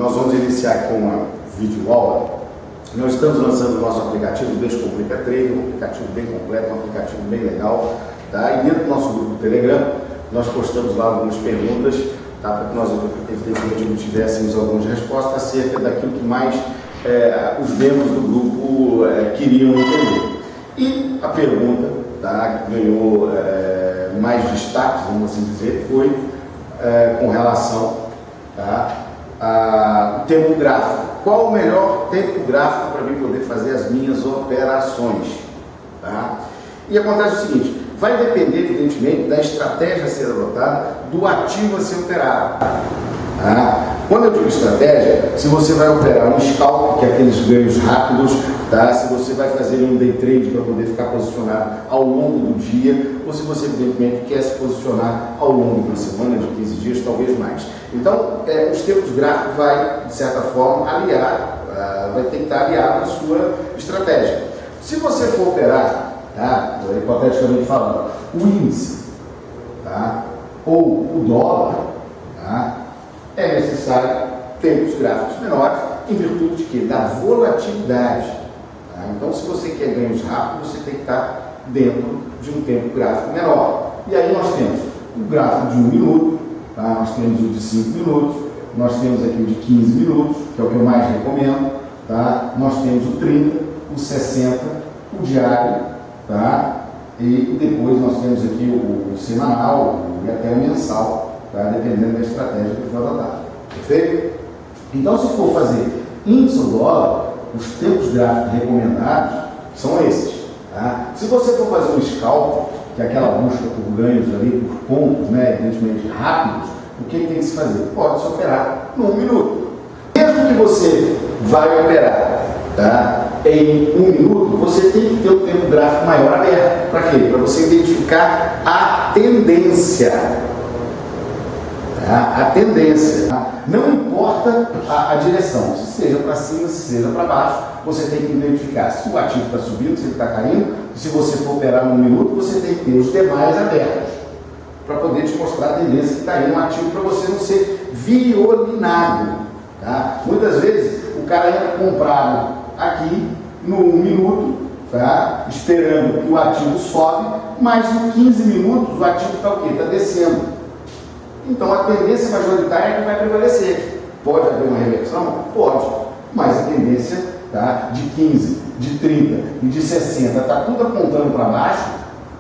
nós vamos iniciar com uma videoaula. Nós estamos lançando o nosso aplicativo Descomplica Trade, um aplicativo bem completo, um aplicativo bem legal, tá? E dentro do nosso grupo do Telegram, nós postamos lá algumas perguntas, tá? Para que nós, evidentemente, obtivéssemos algumas respostas acerca daquilo que mais os membros do grupo queriam entender. E a pergunta, tá, que ganhou mais destaque, vamos assim dizer, foi com relação, tá, ao tempo gráfico. Qual o melhor tempo gráfico para mim poder fazer as minhas operações? Tá? E acontece o seguinte, vai depender, evidentemente, da estratégia a ser adotada, do ativo a ser operado. Tá? Quando eu digo estratégia, se você vai operar um scalp, que é aqueles ganhos rápidos, tá? Se você vai fazer um day trade para poder ficar posicionado ao longo do dia, ou se você, evidentemente, quer se posicionar ao longo de uma semana, de 15 dias, talvez mais. Então, os tempos gráficos vai, de certa forma, aliar, vai ter que estar aliado à sua estratégia. Se você for operar, tá? Hipoteticamente falando, o índice, tá? Ou o dólar, tá? É necessário tempos gráficos menores, em virtude de quê? Da volatilidade. Tá? Então, se você quer ganhos rápidos, você tem que estar dentro de um tempo gráfico menor. E aí nós temos o gráfico de 1 minuto, tá? Nós temos o de 5 minutos, nós temos aqui o de 15 minutos, que é o que eu mais recomendo, tá? Nós temos o 30, o 60, o diário, tá? E depois nós temos aqui o semanal e até o mensal, tá? Dependendo da estratégia que for adotada. Perfeito? Então, se for fazer índice ou dólar, os tempos gráficos recomendados são esses. Tá? Se você for fazer um scalp, que é aquela busca por ganhos ali, por pontos, né, evidentemente rápidos, o que tem que se fazer? Pode-se operar no 1 minuto. Mesmo que você vai operar, tá, em 1 minuto, você tem que ter um tempo gráfico maior aberto. Para quê? Para você identificar a tendência. A tendência, tá? Não importa a direção, se seja para cima, se seja para baixo, você tem que identificar se o ativo está subindo, se ele está caindo. Se você for operar no 1 minuto, você tem que ter os demais abertos para poder te mostrar a tendência que está aí no ativo, para você não ser violinado. Tá? Muitas vezes o cara entra comprado aqui no 1 minuto, tá? Esperando que o ativo sobe, mas em 15 minutos o ativo está o quê? Está descendo. Então a tendência majoritária é que vai prevalecer. Pode haver uma reversão? Pode. Mas a tendência, tá, de 15, de 30 e de 60 está tudo apontando para baixo,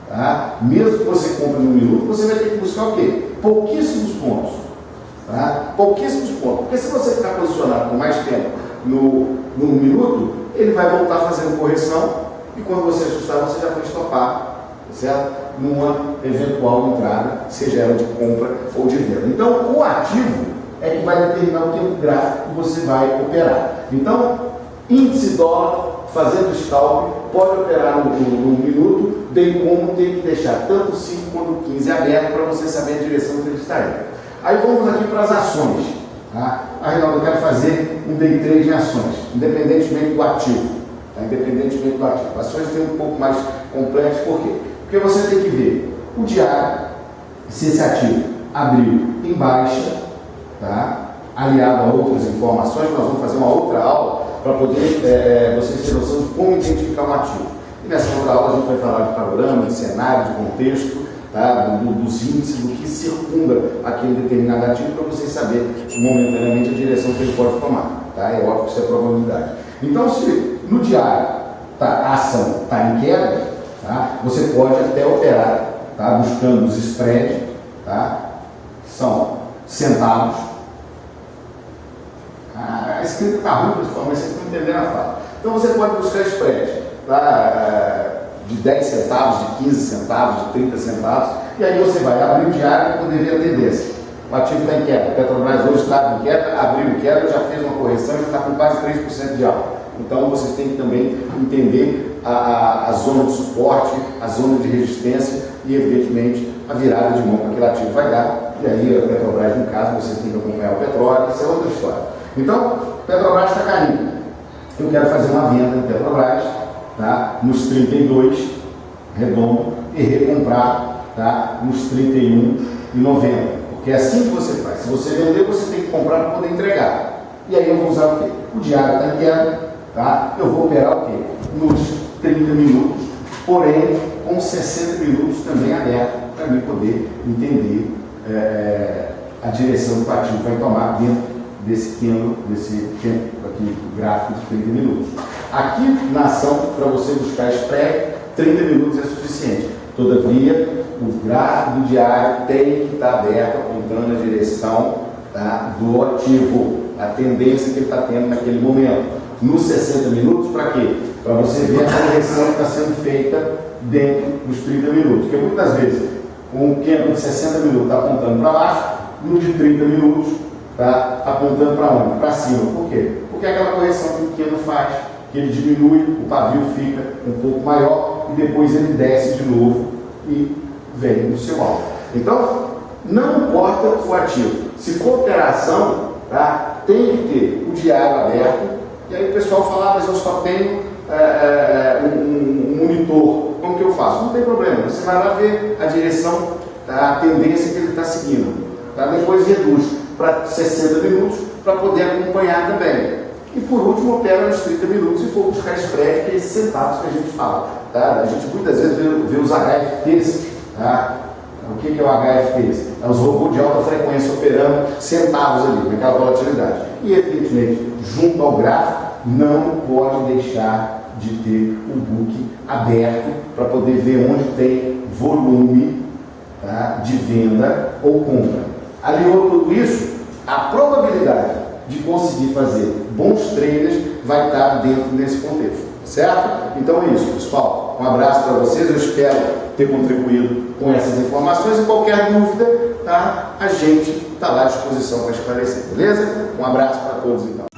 tá? Mesmo que você compre no 1 minuto, você vai ter que buscar o quê? Pouquíssimos pontos. Tá? Pouquíssimos pontos. Porque se você ficar posicionado por mais tempo no 1 minuto, ele vai voltar fazendo correção e quando você assustar, você já foi estopar, certo? Numa eventual entrada, seja ela de compra ou de venda. Então, o ativo é que vai determinar o tempo gráfico que você vai operar. Então, índice dólar, fazendo scalp, pode operar no 1 minuto, bem como tem que deixar tanto o 5 quanto o 15 aberto para você saber a direção que ele está indo. Aí vamos aqui para as ações. Tá? Reinaldo, eu quero fazer um day trade em ações, independentemente do ativo. Tá? Independentemente do ativo. Ações tem um pouco mais complexo, por quê? Porque você tem que ver o diário, se esse ativo abriu em baixa, tá? Aliado a outras informações, nós vamos fazer uma outra aula para poder vocês terem noção de como identificar um ativo. E nessa outra aula a gente vai falar de panorama, de cenário, de contexto, tá? dos índices, do que circunda aquele determinado ativo, para vocês saberem momentaneamente a direção que ele pode tomar. Tá? É óbvio que isso é probabilidade. Então, se no diário a ação está em queda, tá? Você pode até operar, tá? Buscando os spreads, tá? São centavos. A escrita está ruim, pessoal, mas vocês estão entendendo a fala. Então você pode buscar spread, tá? De 10 centavos, de 15 centavos, de 30 centavos, e aí você vai abrir o diário para poder ver a tendência. O ativo está em queda. A Petrobras hoje está em queda, abriu em queda, já fez uma correção, já está com quase 3% de alta. Então vocês têm que também entender a zona de suporte, a zona de resistência e, evidentemente, a virada de mão que aquele ativo vai dar. E aí a Petrobras, no caso, você tem que acompanhar o petróleo, isso é outra história. Então, Petrobras está caindo. Eu quero fazer uma venda de Petrobras, tá? Nos 32, redondo, e recomprar, tá? Nos 31,90. Porque é assim que você faz. Se você vender, você tem que comprar para poder entregar. E aí eu vou usar o quê? O diário está em queda, tá? Eu vou operar o quê? Nos 30 minutos, porém com 60 minutos também aberto, para mim poder entender a direção que o ativo vai tomar dentro desse tempo aqui, gráfico de 30 minutos. Aqui na ação, para você buscar spread, 30 minutos é suficiente. Todavia, o gráfico do diário tem que estar aberto, apontando a direção, tá, do ativo, a tendência que ele está tendo naquele momento. Nos 60 minutos, para quê? Para você ver a correção que está sendo feita dentro dos 30 minutos. Porque muitas vezes, um candle de 60 minutos está apontando para baixo, no de 30 minutos está apontando para onde? Para cima. Por quê? Porque é aquela correção que o candle faz, que ele diminui, o pavio fica um pouco maior e depois ele desce de novo e vem no seu alvo. Então, não importa o ativo. Se for operação, tá, tem que ter o diário aberto. E aí o pessoal fala, mas eu só tenho um monitor. Como que eu faço? Não tem problema. Você vai lá ver a direção, a tendência que ele está seguindo. Tá? Depois reduz para 60 minutos para poder acompanhar também. E por último, opera nos 30 minutos e for buscar spread, que é esses centavos que a gente fala. Tá? A gente muitas vezes vê os HFTs. Tá? O que é o HFTs? É os robôs de alta frequência operando centavos ali, naquela volatilidade. E, evidentemente, junto ao gráfico, não pode deixar de ter o book aberto para poder ver onde tem volume, tá, de venda ou compra. Aliou tudo isso, a probabilidade de conseguir fazer bons traders vai estar dentro desse contexto, certo? Então é isso, pessoal. Um abraço para vocês, eu espero ter contribuído com essas informações e qualquer dúvida, tá, a gente está lá à disposição para esclarecer, beleza? Um abraço para todos então.